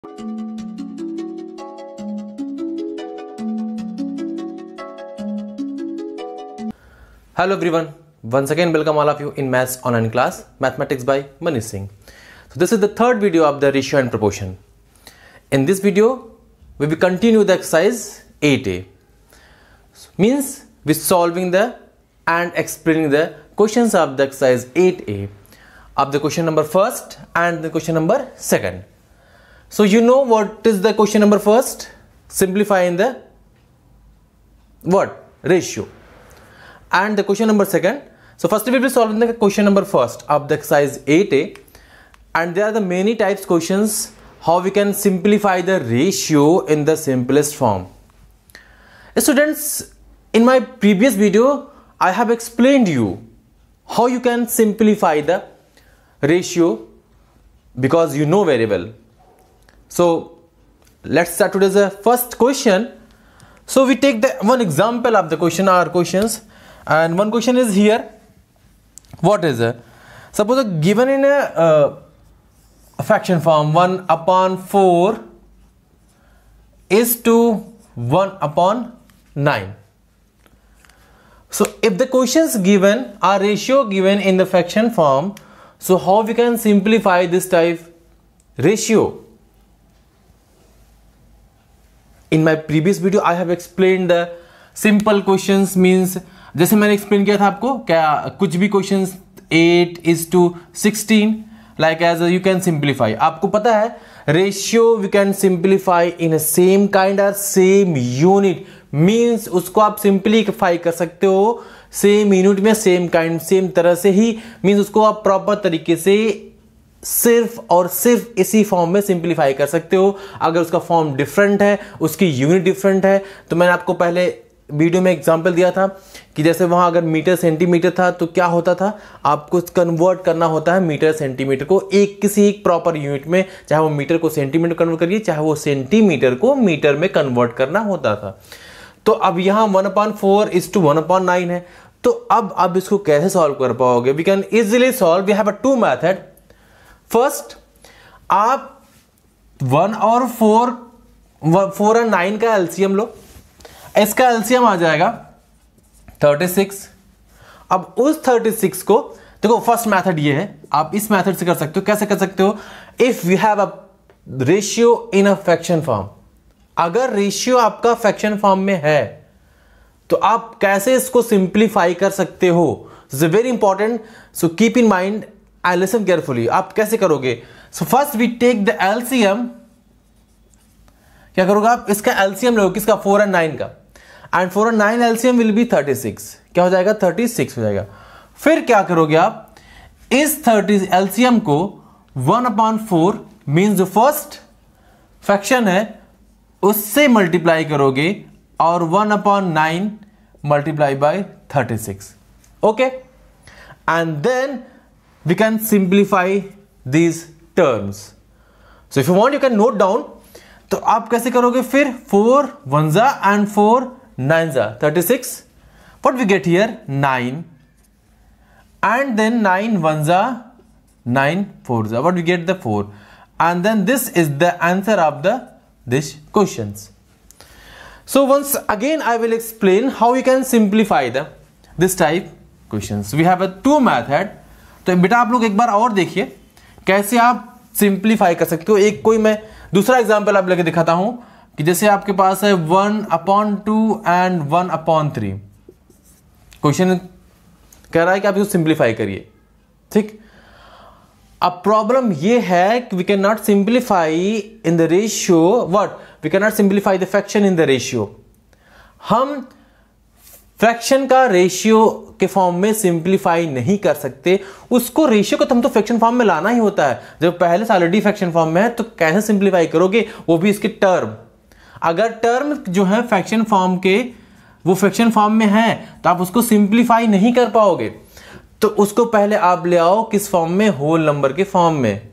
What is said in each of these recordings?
Hello everyone, once again welcome all of you in Maths online class, Mathematics by Manish Singh. So this is the third video of the ratio and proportion. In this video, we will continue the exercise 8a. Means we solving the and explaining the questions of the exercise 8a of the question number first and the question number second. So you know what is the question number first? Simplifying the what? Ratio. And the question number second. So first we will be solving the question number first of the exercise 8a, and there are the many types questions how we can simplify the ratio in the simplest form. Students, in my previous video I have explained you how you can simplify the ratio because you know very well. So let's start today's first question. So we take the one example of the question or questions. And one question is here. What is it? Suppose given in a fraction form 1 upon 4 is to 1 upon 9. So if the questions given are ratio given in the fraction form, so how we can simplify this type ratio? In my previous video I have explained the simple questions means जैसे मैंने explain किया था आपको क्या कुछ भी questions 8:16 like as you can simplify. आपको पता है ratio we can simplify in same kind और सेम यूनिट मींस उसको आप सिंप्लीफाई कर सकते हो सेम यूनिट में सेम काइंड सेम तरह से ही मींस उसको आप प्रॉपर तरीके से सिर्फ और सिर्फ इसी फॉर्म में सिंप्लीफाई कर सकते हो. अगर उसका फॉर्म डिफरेंट है उसकी यूनिट डिफरेंट है तो मैंने आपको पहले वीडियो में एग्जांपल दिया था कि जैसे वहां अगर मीटर सेंटीमीटर था तो क्या होता था आपको कन्वर्ट करना होता है मीटर सेंटीमीटर को किसी एक प्रॉपर यूनिट में, चाहे वो मीटर को सेंटीमीटर कन्वर्ट करिए चाहे वो सेंटीमीटर को मीटर में कन्वर्ट करना होता था. तो अब यहाँ 1/4:1/9 है. तो अब इसको कैसे सॉल्व कर पाओगे? We can easily solve. We have a two method. First आप 1 और 4 और 9 का एलसीएम लो. इसका एलसीएम आ जाएगा 36. अब उस 36 को देखो फर्स्ट मेथड ये है, आप इस मेथड से कर सकते हो. कैसे कर सकते हो? If you have a ratio in a fraction form, अगर रेशियो आपका फ्रैक्शन फॉर्म में है तो आप कैसे इसको सिंप्लीफाई कर सकते हो? It's very important. So keep in mind and listen carefully. आप कैसे करोगे? So first we take the LCM. क्या करोगे आप? इसका एलसीएम लो. किसका? 4 और 9 का. एंड 4 और 9 एलसीएम विल बी 36. क्या हो जाएगा? 36 हो जाएगा. फिर क्या करोगे आप? इस 30 एलसीएम को 1/4 मींस जो फर्स्ट फ्रैक्शन है उससे मल्टीप्लाई करोगे और 1/9 multiply by 36. Okay, and then we can simplify these terms. So if you want you can note down. तो आप कैसे करोगे फिर? 4 1 and 4 9 36. What we get here? 9 and then 9 1 9 4 what we get? The 4. And then this is the answer of this questions. So once again I will explain how you can simplify this type questions. We have a two method. तो बेटा आप लोग एक बार और देखिए कैसे आप simplify कर सकते हो. एक कोई मैं दूसरा एग्जाम्पल आप लेके दिखाता हूं कि जैसे आपके पास है 1/2 एंड 1/3. क्वेश्चन कह रहा है कि आप इसको सिंप्लीफाई करिए. ठीक. अब प्रॉब्लम ये है कि we can not simplify in the ratio. What? We can not simplify the fraction in the ratio. हम फ्रैक्शन का रेशियो के फॉर्म में सिंप्लीफाई नहीं कर सकते. उसको रेशियो को तुम तो फ्रैक्शन फॉर्म में लाना ही होता है. जब पहले से ऑलरेडी फ्रैक्शन फॉर्म में है तो कैसे सिंप्लीफाई करोगे? वो भी इसके टर्म. अगर टर्म जो है फ्रैक्शन फॉर्म के वो फ्रैक्शन फॉर्म में है तो आप उसको सिंप्लीफाई नहीं कर पाओगे. तो उसको पहले आप ले आओ किस फॉर्म में? होल नंबर के फॉर्म में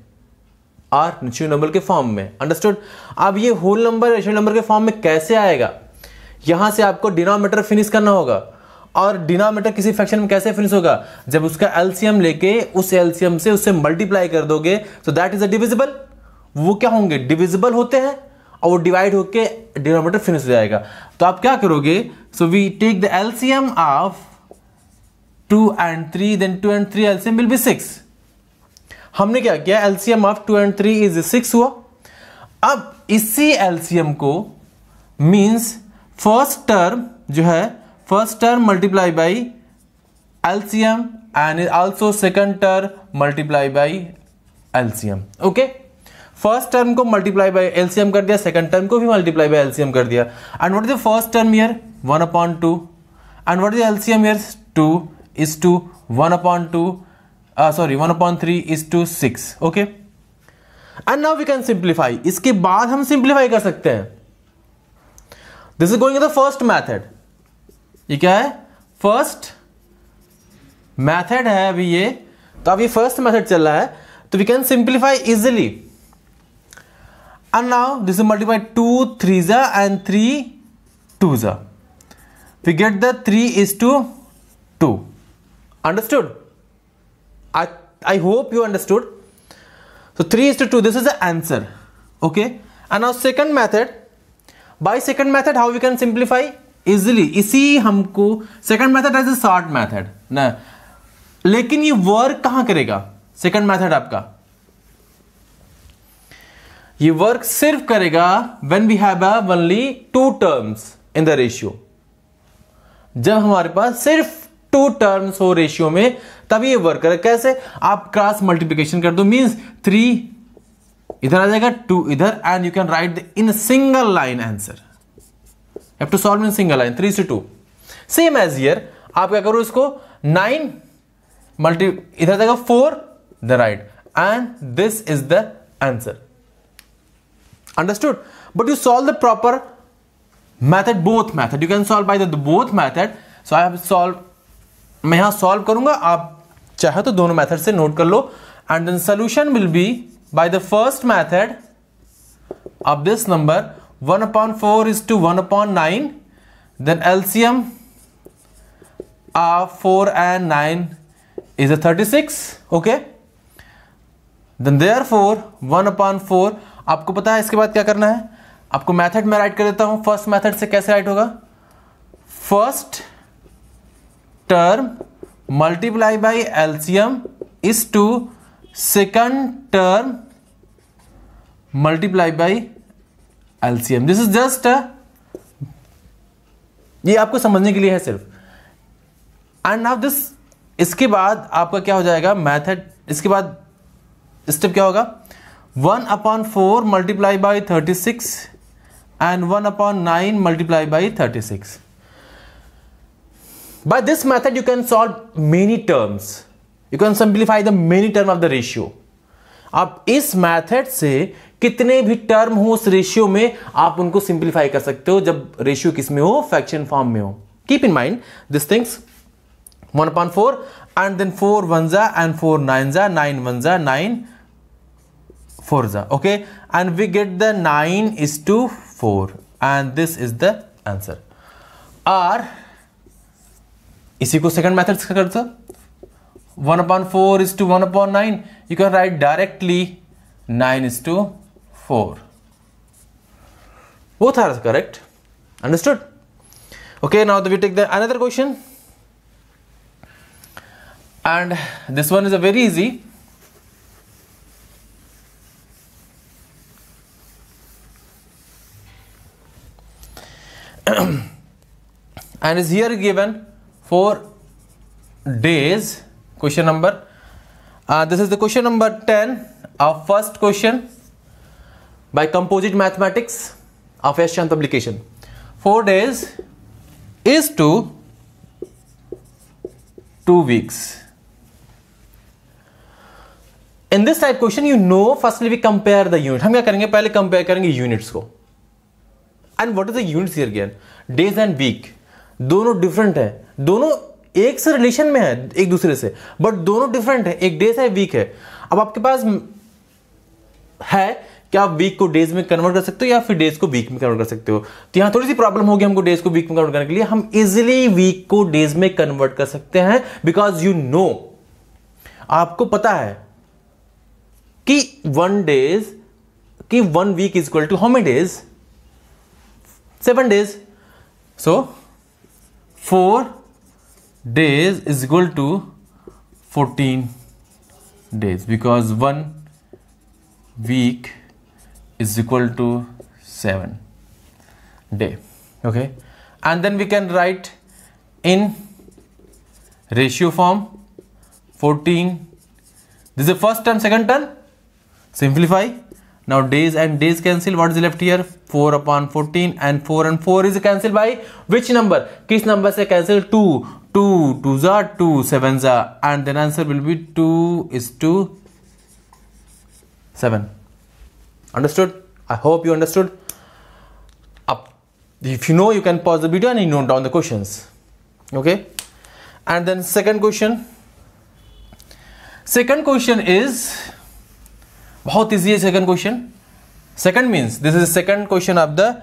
और नेचुरल नंबर के फॉर्म में. अंडरस्टूड? अब ये होल नंबर नेचुरल नंबर के फॉर्म में कैसे आएगा? यहां से आपको डिनोमिनेटर फिनिश करना होगा. और डिनोमिनेटर किसी फ्रैक्शन में कैसे फिनिश होगा? जब उसका एलसीएम लेके उस एलसीएम से उससे मल्टीप्लाई कर दोगे. So that is a divisible. वो क्या होंगे, डिविजिबल होते हैं और वो डिवाइड होके डिनोमिनेटर फिनिश हो जाएगा। तो आप क्या करोगे, so we take the LCM of 2 and 3, then 2 and 3 LCM will be 6। हमने क्या किया, एलसीएम ऑफ 2 and 3 इज 6 हुआ। अब इसी एलसीएम को मींस फर्स्ट टर्म जो है, first term multiply by LCM and also second term multiply by LCM. Okay, first term को मल्टीप्लाई बाई एलसीएम कर दिया, सेकंड टर्म को भी मल्टीप्लाई बाई एलसीएम कर दिया। And what is the first term here, 1/2 and what is LCM here, 2 is to 1/2 1/3 is to 6। Okay, and now we can simplify. इसके बाद हम सिंप्लीफाई कर सकते हैं। This is going in the first method. ये क्या है, फर्स्ट मैथड है अभी ये, तो अब ये फर्स्ट मैथड चल रहा है, तो we can simplify easily. And now this is multiply 2 3s and 3 2s, we get the 3 is to 2। Understood? I hope you understood. So 3 is to 2, this is the answer. Okay, and now second method. By second method how we can simplify easily, इसी हमको second method is a short method ना, लेकिन ये work कहां करेगा second method आपका, ये work सिर्फ करेगा when we have only 2 terms in the ratio। जब हमारे पास सिर्फ 2 टर्म्स हो रेशियो में, तब ये वर्क करे। कैसे, आप क्रॉस मल्टीप्लिकेशन कर दो, मींस 3 इधर आ जाएगा, 2 इधर, and you can write in single line answer. You have to solve in single line, 3 से 2। सेम एज हियर, आप क्या करो, इसको 9 मल्टी इधर आ जाएगा 4 the right, and this is the answer. Understood? But you solve the proper method, both method you can solve by the both method। so I have solved, मैं यहां solve करूंगा, आप चाहे तो दोनों मेथड से नोट कर लो। And then solution will be by the first method of this number 1/4 is to 1/9, then LCM of 4 and 9 is a 36। okay, then therefore 1/4, आपको पता है इसके बाद क्या करना है, आपको मेथड में राइट कर देता हूं। फर्स्ट मेथड से कैसे राइट होगा, first term multiply by LCM is to second term multiply by LCM. This is just ये आपको समझने के लिए है सिर्फ। एंड नाउ दिस, इसके बाद आपका क्या हो जाएगा मेथड, इसके बाद स्टेप क्या होगा, 1/4 multiply by 36 and 1/9 multiply by 36। By this method you can solve many terms, you can simplify the many term of the ratio। आप इस मेथड से कितने भी टर्म हो उस रेशियो में आप उनको सिंप्लीफाई कर सकते हो, जब रेशियो किस में हो, फ्रैक्शन फॉर्म में हो। Keep in mind this things, 1/4 and then 4 1s and 4 9s, 9 1s 9 4s। okay, and we get the 9 is to 4 and this is the answer। और इसी को सेकंड मेथड से करते, 1/4 is to 1/9, you can write directly 9 is to 4। both are correct। understood? okay, now we take the another question, and this one is a very easy। and is here given 4 days। question number, this is the question number 10 of first question by composite mathematics of Asian publication। 4 days is to 2 weeks। in this type question you know firstly we compare the unit। हम क्या करेंगे, पहले compare करेंगे units को। And what is the units here given, days and week दोनों different है, दोनों एक से रिलेशन में है एक दूसरे से, बट दोनों डिफरेंट है, एक डेज है वीक है। अब आपके पास है कि आप वीक को डेज में कन्वर्ट कर सकते हो या फिर डेज को वीक में कन्वर्ट कर सकते हो। तो यहां थोड़ी सी प्रॉब्लम होगी हमको डेज को वीक में कन्वर्ट करने के लिए। हम इजिली वीक को डेज में कन्वर्ट कर सकते हैं, बिकॉज यू नो, आपको पता है कि 1 डेज कि 1 week is equal to how many days? 7 days. So 4 days is equal to 14 days because 1 week is equal to 7 day. Okay, and then we can write in ratio form 14. This is the first term, second term, simplify. Now days and days cancel. What is left here? 4 upon 14, and 4 and 4 is cancelled by which number? किस number से cancel? 2. 2 2s are 2, 7s are, and then answer will be 2 is to 7. Understood? I hope you understood. Up. If you know, you can pause the video and you note down the questions. Okay. And then second question. Second question is बहुत easy है. Second question. Second means this is the second question of the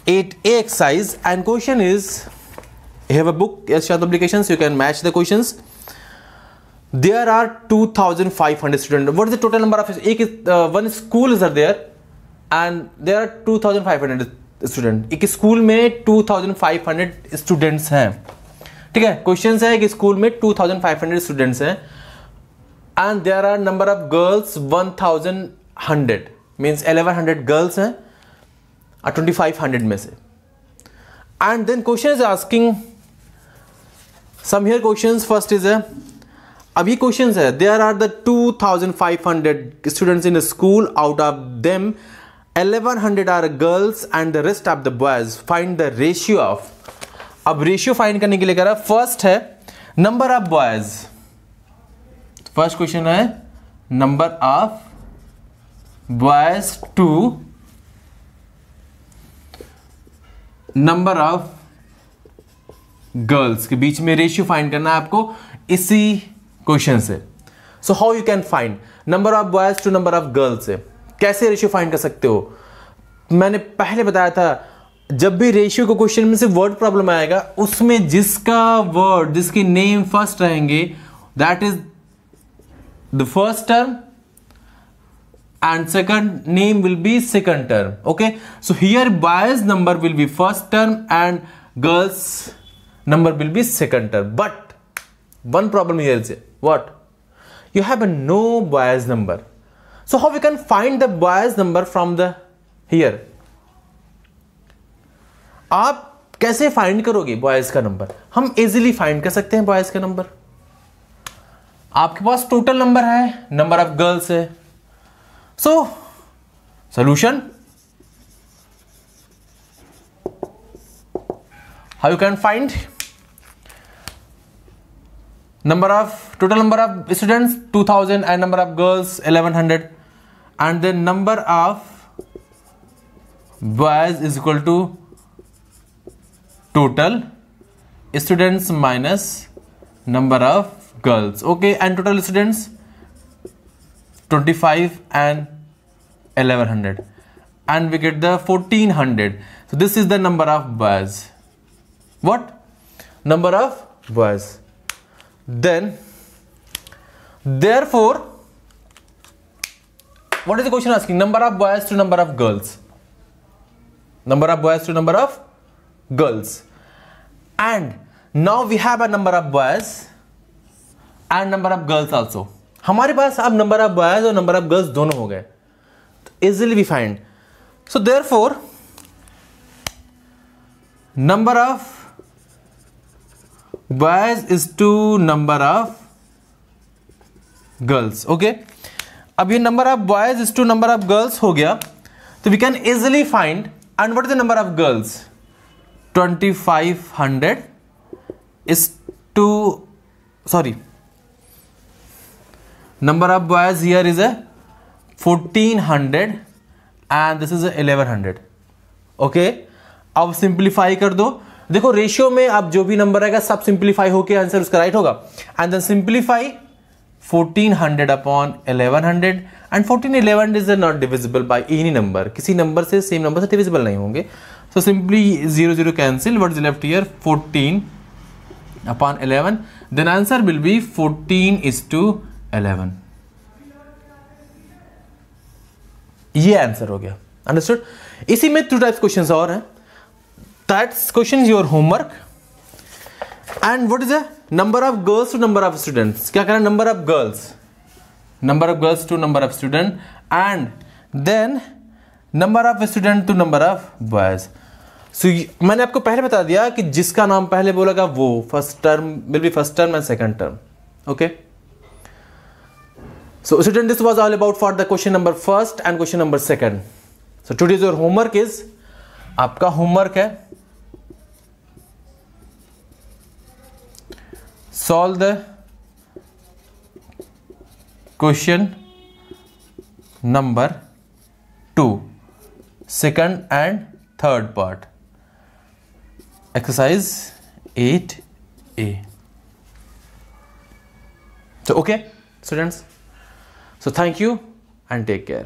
8A exercise, and question is, you have a book, yes, short applications, you can match the questions. There are 2,500 students. What is the total number of one school is there, and there are 2,500 students. एक school में 2,500 students हैं. ठीक है, question है कि school में 2,500 students हैं, and there are number of girls 1,100, means 1,100 girls हैं 2,500 में से. And then question is asking some here questions. First is अभी questions है, there are the 2,500 students in a school, out of them 1,100 are girls and the rest of the boys. Find the ratio of. अब ratio find करने के लिए कह रहा है, first है number of boys. First question है number of boys to number of girls के बीच में रेशियो फाइंड करना है आपको इसी क्वेश्चन से. So how you can find number of boys to number of girls से कैसे रेशियो फाइंड कर सकते हो? मैंने पहले बताया था, जब भी रेशियो को क्वेश्चन में से वर्ड प्रॉब्लम आएगा, उसमें जिसका वर्ड, जिसकी नेम फर्स्ट रहेंगे, that is the first term and second name will be second term. Okay, so here boys number will be first term and girls number will be second term. But one problem here is what? You have a no boys number. So how we can find the boys number from the here? आप कैसे find करोगे boys का number? हम easily find कर सकते हैं boys का number. आपके पास टोटल नंबर है, नंबर ऑफ गर्ल्स है. So, solution. How you can find total number of students 2,000 and number of girls 1,100, and then number of boys is equal to total students minus number of girls. Okay, and total students 25 and 1,100, and we get the 1,400. So this is the number of boys. What? Number of boys. Then therefore, what is the question asking? Number of boys to number of girls. Number of boys to number of girls. And now we have a number of boys and number of girls also. हमारे पास अब number of boys और number of girls दोनों हो गए, easily we find. So therefore number of boys is to number of girls. Okay, अब ये number of boys is to number of girls हो गया, तो we can easily find. And what is the number of girls? 2,500 is to, sorry, number of boys here is a 1,400 and this is a 1,100. Okay, अब simplify कर दो. देखो ratio में अब जो भी नंबर आएगा सब सिंप्लीफाई होके आंसर उसका राइट होगा. And then simplify 1,400 upon 1,100, and 1,411 is not divisible by any number. किसी नंबर से, सेम नंबर से डिविजिबल नहीं होंगे. So simply 0 0 cancel. What is left here? 14 upon 11. Then answer will be 14 is to 11. ये आंसर हो गया, अंडरस्टूड। इसी में 2 टाइप्स क्वेश्चंस और हैं, that's question your homework and what is the number of girls to number of students, क्या करना, number of girls to number of student and then number of student to number of boys. So मैंने आपको पहले बता दिया कि जिसका नाम पहले बोलेगा वो first term will be first term and second term, okay. So student, this was all about for the question number first and question number second. So today's your homework is, आपका होमवर्क है solve the question number 2 second and third part, exercise 8A. So okay students, so thank you and take care.